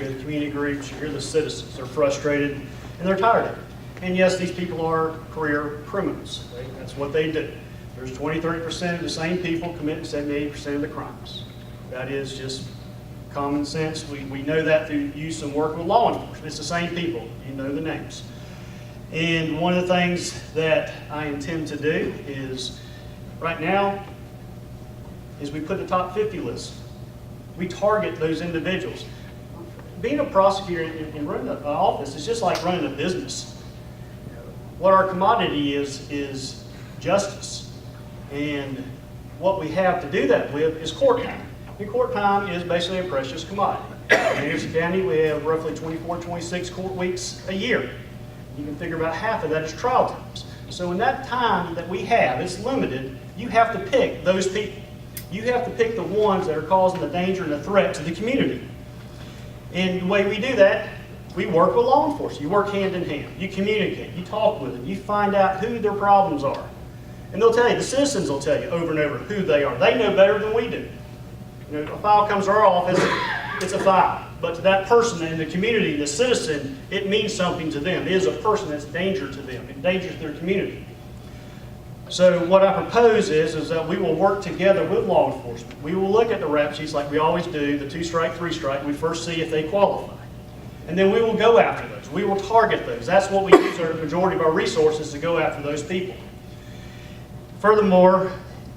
go to community groups, you hear the citizens. They're frustrated and they're tired of it. And yes, these people are career criminals. That's what they do. There's 20-30% of the same people committing 70-80% of the crimes. That is just common sense. We know that through use and work with law enforcement. It's the same people. You know the names. And one of the things that I intend to do is, right now, is we put the top 50 list. We target those individuals. Being a prosecutor and running an office is just like running a business. What our commodity is justice. And what we have to do that with is court time. And court time is basically a precious commodity. In Anderson County, we have roughly 24, 26 court weeks a year. You can figure about half of that is trial times. So in that time that we have, it's limited, you have to pick those people. You have to pick the ones that are causing the danger and the threat to the community. And the way we do that, we work with law enforcement. You work hand in hand. You communicate. You talk with them. You find out who their problems are. And they'll tell you, the citizens will tell you over and over who they are. They know better than we do. You know, a file comes to our office, it's a file. But to that person in the community, the citizen, it means something to them. It is a person that's danger to them, endangers their community. So what I propose is that we will work together with law enforcement. We will look at the rap sheets like we always do, the 2-strike, 3-strike. We first see if they qualify. And then we will go after those. We will target those. That's what we use the majority of our resources to go after those people. Furthermore,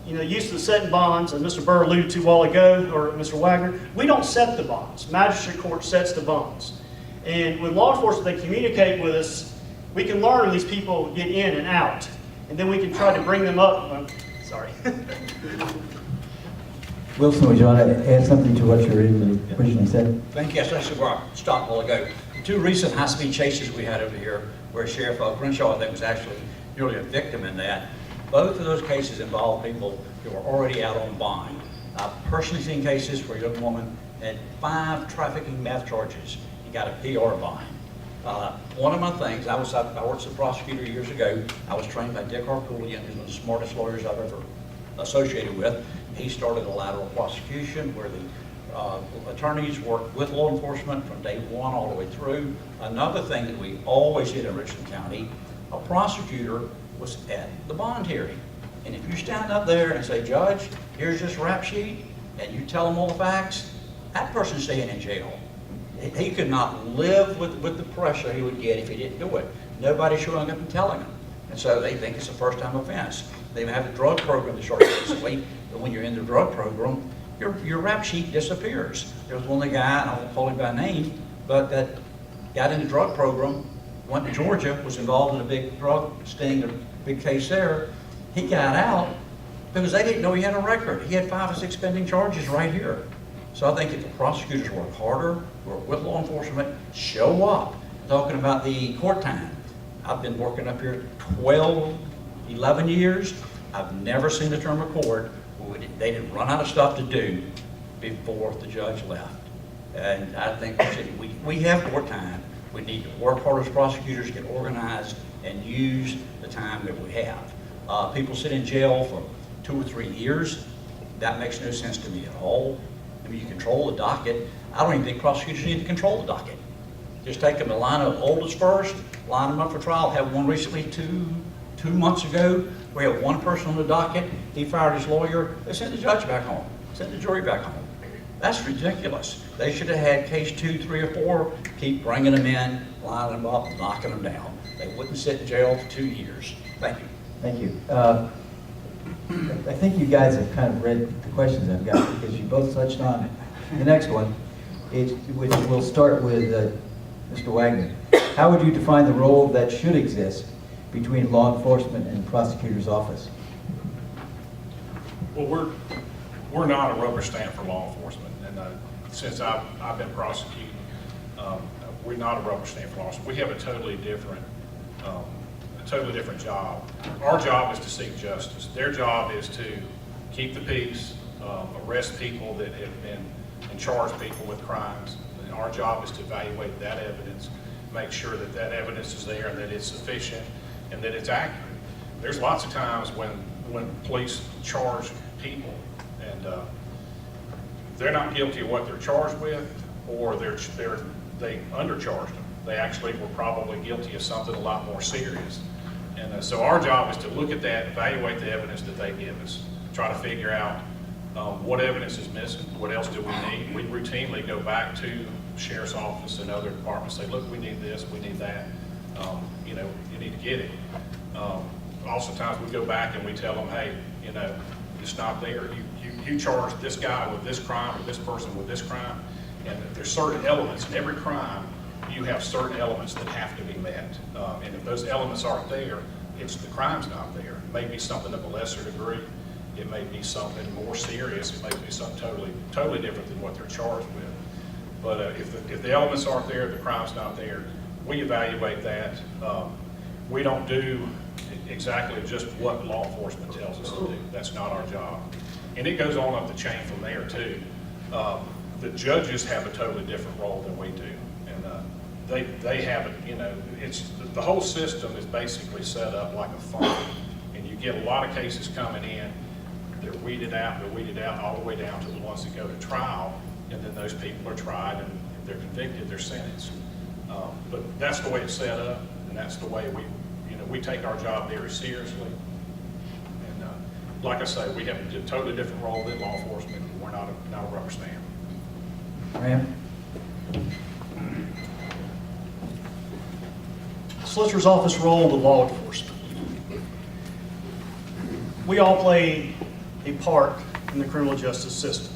you know, use of the setting bonds, as Mr. Burr alluded to a while ago, or Mr. Wagner, we don't set the bonds. Magistrate court sets the bonds. And with law enforcement, they communicate with us. We can learn when these people get in and out. And then we can try to bring them up. Sorry. Wilson, would you want to add something to what you originally said? Thank you. That's where I stopped a while ago. The two recent high-speed chases we had over here, where Sheriff Crenshaw, I think, was actually nearly a victim in that. Both of those cases involved people who were already out on bond. I've personally seen cases where a young woman had 5 trafficking meth charges. He got a PR bond. One of my things, I worked as a prosecutor years ago. I was trained by Dick Harpoolian, who's one of the smartest lawyers I've ever associated with. He started a lateral prosecution where the attorneys worked with law enforcement from day one all the way through. Another thing that we always did in Richland County, a prosecutor was at the bond hearing. And if you stand up there and say, Judge, here's this rap sheet, and you tell them all the facts, that person's staying in jail. He could not live with the pressure he would get if he didn't do it. Nobody's showing up and telling him. And so they think it's a first-time offense. They have a drug program to start recently, but when you're in the drug program, your rap sheet disappears. There was one guy, and I won't call him by name, but that got in the drug program, went to Georgia, was involved in a big drug sting, a big case there. He got out because they didn't know he had a record. He had 5 or 6 pending charges right here. So I think if the prosecutors work harder, work with law enforcement, show up, talking about the court time. I've been working up here 11 years. I've never seen a term of court where they didn't run out of stuff to do before the judge left. And I think we have court time. We need to work hard as prosecutors, get organized, and use the time that we have. People sit in jail for 2 or 3 years. That makes no sense to me at all. I mean, you control the docket. I don't even think prosecutors need to control the docket. Just take them to line up oldest first, line them up for trial. Had one recently two months ago. We have one person on the docket. He fired his lawyer. They sent the judge back home, sent the jury back home. That's ridiculous. They should have had case 2, 3, or 4, keep bringing them in, lining them up, knocking them down. They wouldn't sit in jail for 2 years. Thank you. Thank you. I think you guys have kind of read the questions I've got because you both touched on it. The next one, which we'll start with Mr. Wagner. How would you define the role that should exist between law enforcement and prosecutor's office? Well, we're not a rubber stamp for law enforcement, and since I've been prosecuting, we're not a rubber stamp for law enforcement. We have a totally different job. Our job is to seek justice. Their job is to keep the peace, arrest people that have been and charge people with crimes. And our job is to evaluate that evidence, make sure that that evidence is there and that it's sufficient and that it's accurate. There's lots of times when police charge people and they're not guilty of what they're charged with, or they undercharged them. They actually were probably guilty of something a lot more serious. And so our job is to look at that, evaluate the evidence that they give us, try to figure out what evidence is missing, what else do we need. We routinely go back to the sheriff's office and other departments, say, look, we need this, we need that, you know, you need to get it. Also times we go back and we tell them, hey, you know, it's not there. You charge this guy with this crime or this person with this crime, and there's certain elements in every crime. You have certain elements that have to be met, and if those elements aren't there, it's the crime's not there. It may be something of a lesser degree. It may be something more serious. It may be something totally different than what they're charged with. But if the elements aren't there, the crime's not there, we evaluate that. We don't do exactly just what law enforcement tells us to do. That's not our job. And it goes on up the chain from there too. The judges have a totally different role than we do. And they have it, you know, the whole system is basically set up like a funnel. And you get a lot of cases coming in, they're weeded out all the way down to the ones that go to trial, and then those people are tried, and if they're convicted, they're sentenced. But that's the way it's set up, and that's the way we take our job very seriously. And like I say, we have a totally different role than law enforcement. We're not a rubber stamp. Ma'am? Solicitor's office role with law enforcement. We all play a part in the criminal justice system.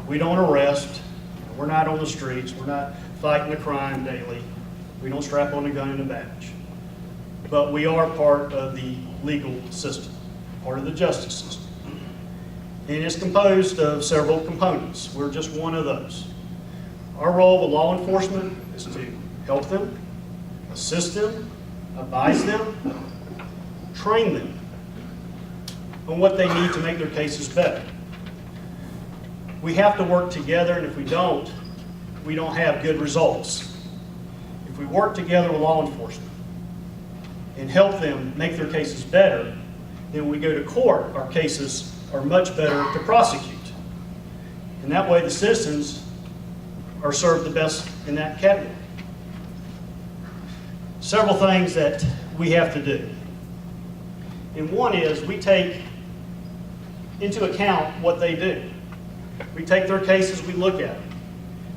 We don't arrest, we're not on the streets, we're not fighting the crime daily, we don't strap on a gun and a badge. But we are part of the legal system, part of the justice system. And it's composed of several components. We're just one of those. Our role with law enforcement is to help them, assist them, advise them, train them on what they need to make their cases better. We have to work together, and if we don't have good results. If we work together with law enforcement and help them make their cases better, then when we go to court, our cases are much better to prosecute. And that way the citizens are served the best in that category. Several things that we have to do. And one is we take into account what they do. We take their cases, we look at them.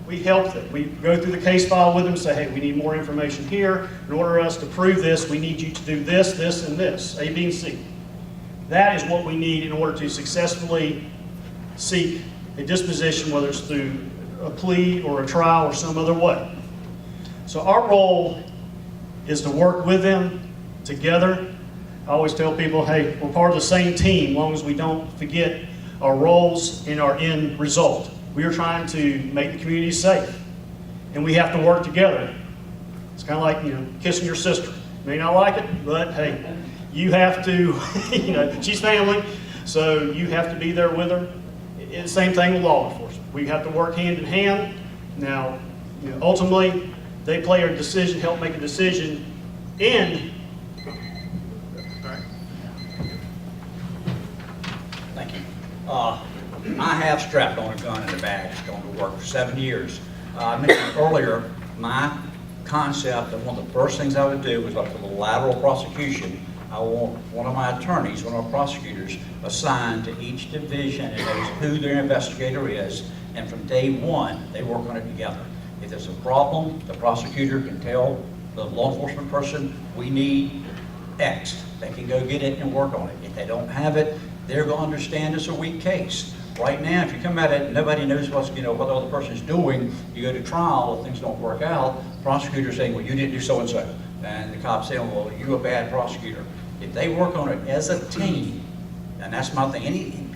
We help them. We go through the case file with them and say, hey, we need more information here. In order for us to prove this, we need you to do this, this, and this, A, B, and C. That is what we need in order to successfully seek a disposition, whether it's through a plea or a trial or some other way. So our role is to work with them together. I always tell people, hey, we're part of the same team, as long as we don't forget our roles and our end result. We are trying to make the community safe, and we have to work together. It's kind of like, you know, kissing your sister. You may not like it, but hey, you have to, you know, she's family, so you have to be there with her. It's the same thing with law enforcement. We have to work hand in hand. Now, you know, ultimately, they play a decision, help make a decision, and Thank you. I have strapped on a gun and a badge, going to work for 7 years. I mentioned earlier, my concept of one of the first things I would do was like for the lateral prosecution, I want one of my attorneys, one of my prosecutors assigned to each division and knows who their investigator is, and from day one, they work on it together. If there's a problem, the prosecutor can tell the law enforcement person, we need X. They can go get it and work on it. If they don't have it, they're going to understand it's a weak case. Right now, if you come at it and nobody knows what's, you know, what the other person's doing, you go to trial, if things don't work out, prosecutor's saying, well, you didn't do so-and-so. And the cop's saying, well, you're a bad prosecutor. If they work on it as a team, and that's my thing,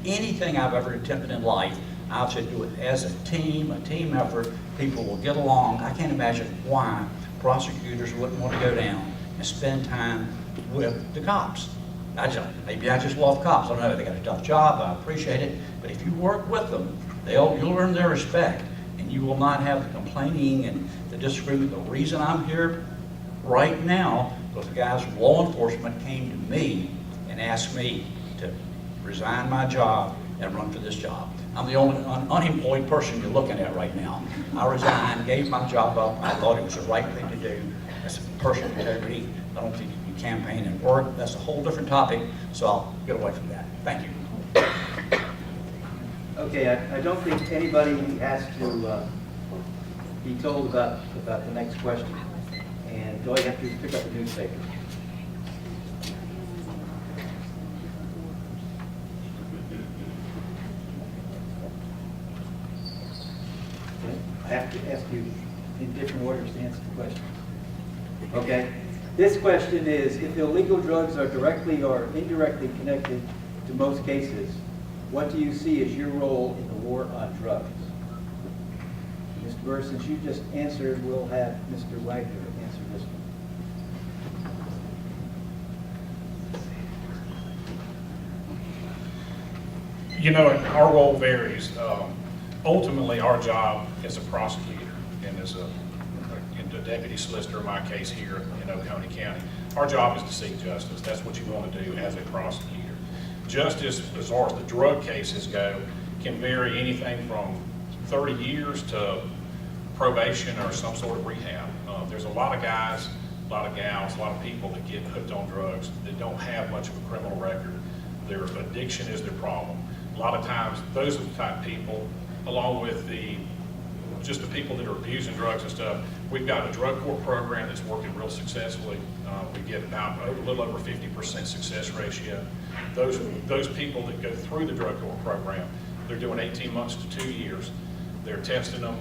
anything I've ever attempted in life, I've said do it as a team effort, people will get along. I can't imagine why prosecutors wouldn't want to go down and spend time with the cops. Maybe I just love cops. I don't know, they got a tough job, I appreciate it, but if you work with them, you'll earn their respect, and you will not have the complaining and the disagreement. The reason I'm here right now was the guys from law enforcement came to me and asked me to resign my job and run for this job. I'm the only unemployed person you're looking at right now. I resigned, gave my job up. I thought it was the right thing to do. As a person with integrity, I don't think you can campaign and work. That's a whole different topic, so I'll get away from that. Thank you. Okay, I don't think anybody has to be told about the next question. And all you have to do is pick up the newspaper. Okay, I have to ask you in different orders to answer the question. Okay, this question is, if illegal drugs are directly or indirectly connected to most cases, what do you see as your role in the war on drugs? Mr. Burr, since you just answered, we'll have Mr. Wagner answer this one. You know, our role varies. Ultimately, our job as a prosecutor and as a deputy solicitor, in my case here in Oconee County, our job is to seek justice. That's what you want to do as a prosecutor. Justice, as far as the drug cases go, can vary anything from 30 years to probation or some sort of rehab. There's a lot of guys, a lot of gals, a lot of people that get hooked on drugs that don't have much of a criminal record. Their addiction is their problem. A lot of times, those are the type of people, along with just the people that are abusing drugs and stuff. We've got a drug court program that's working real successfully. We get about a little over 50% success ratio. Those people that go through the drug court program, they're doing 18 months to 2 years. They're testing them,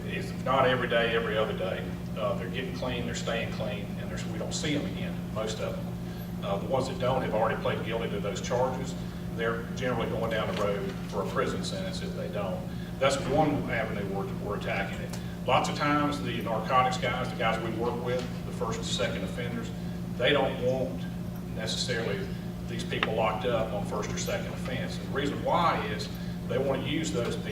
if not every day, every other day. They're getting clean, they're staying clean, and we don't see them again, most of them. The ones that don't have already pled guilty to those charges. They're generally going down the road for a prison sentence if they don't. That's one avenue we're attacking it. Lots of times, the narcotics guys, the guys we work with, the first and second offenders, they don't want necessarily these people locked up on first or second offense. And the reason why is they want to use those people